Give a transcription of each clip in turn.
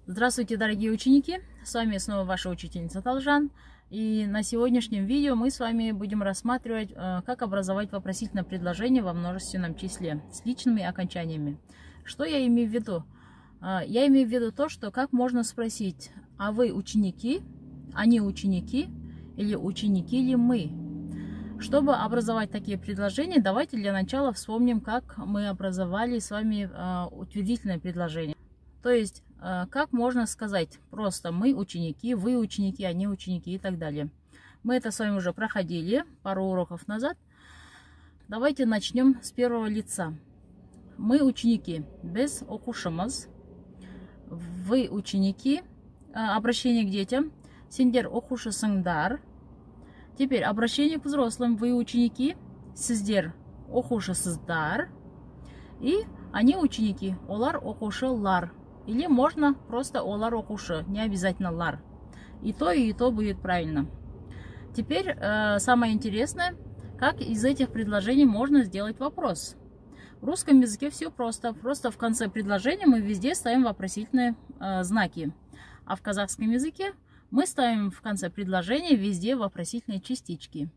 Здравствуйте, дорогие ученики! С вами снова ваша учительница Талжан. И на сегодняшнем видео мы с вами будем рассматривать, как образовать вопросительное предложение во множественном числе с личными окончаниями. Что я имею в виду? Я имею в виду то, что как можно спросить, а вы ученики, они ученики или ученики ли мы? Чтобы образовать такие предложения, давайте для начала вспомним, как мы образовали с вами утвердительное предложение. То есть, как можно сказать просто мы ученики, вы ученики, они ученики и так далее. Мы это с вами уже проходили пару уроков назад. Давайте начнем с первого лица. Мы ученики, без окушамаз. Вы ученики, обращение к детям. Синдер окушасыңдар. Теперь обращение к взрослым. Вы ученики, сиздер окушасыздар. И они ученики, олар окушылар. Или можно просто олар окушы, не обязательно лар. И то будет правильно. Теперь самое интересное, как из этих предложений можно сделать вопрос. В русском языке все просто. Просто в конце предложения мы везде ставим вопросительные знаки. А в казахском языке мы ставим в конце предложения везде вопросительные частички.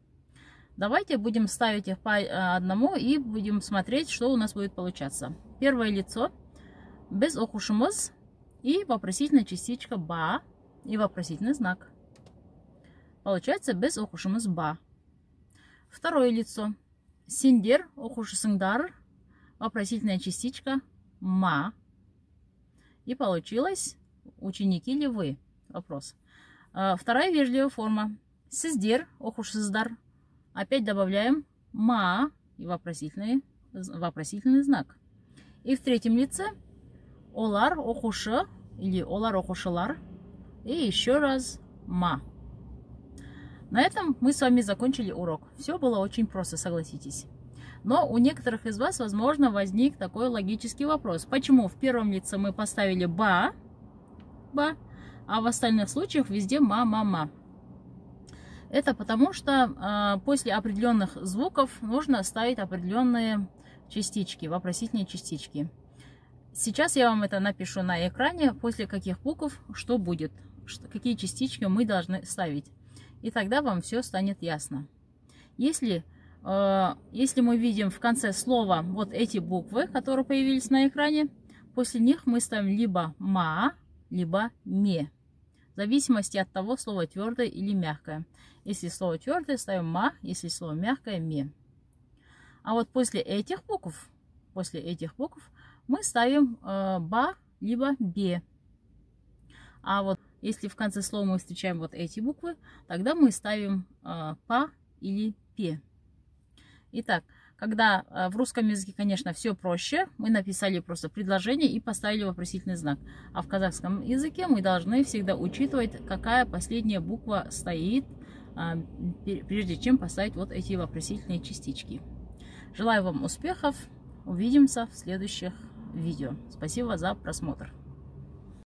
Давайте будем ставить их по одному и будем смотреть, что у нас будет получаться. Первое лицо. Без окушамыз и вопросительная частичка ба и вопросительный знак. Получается без окушамыз ба. Второе лицо. Синдер окушасыңдар, вопросительная частичка ма. И получилось ученики ли вы? Вопрос. Вторая вежливая форма. Сиздер окушасыздар. Опять добавляем ма и вопросительный знак. И в третьем лице олар окушы или олар окушылар. И еще раз ма. На этом мы с вами закончили урок. Все было очень просто, согласитесь. Но у некоторых из вас, возможно, возник такой логический вопрос. Почему в первом лице мы поставили ба, а в остальных случаях везде ма. Это потому что после определенных звуков нужно ставить определенные частички, вопросительные частички. Сейчас я вам это напишу на экране, после каких букв что будет, какие частички мы должны ставить. И тогда вам все станет ясно. Если мы видим в конце слова вот эти буквы, которые появились на экране, после них мы ставим либо ма, либо ме. В зависимости от того, слово твердое или мягкое. Если слово твердое, ставим ма, если слово мягкое, ме. А вот после этих букв мы ставим ба, либо бе. А вот если в конце слова мы встречаем вот эти буквы, тогда мы ставим па или пе. Итак, когда в русском языке, конечно, все проще, мы написали просто предложение и поставили вопросительный знак. А в казахском языке мы должны всегда учитывать, какая последняя буква стоит, прежде чем поставить вот эти вопросительные частички. Желаю вам успехов. Увидимся в следующих видео. Спасибо за просмотр.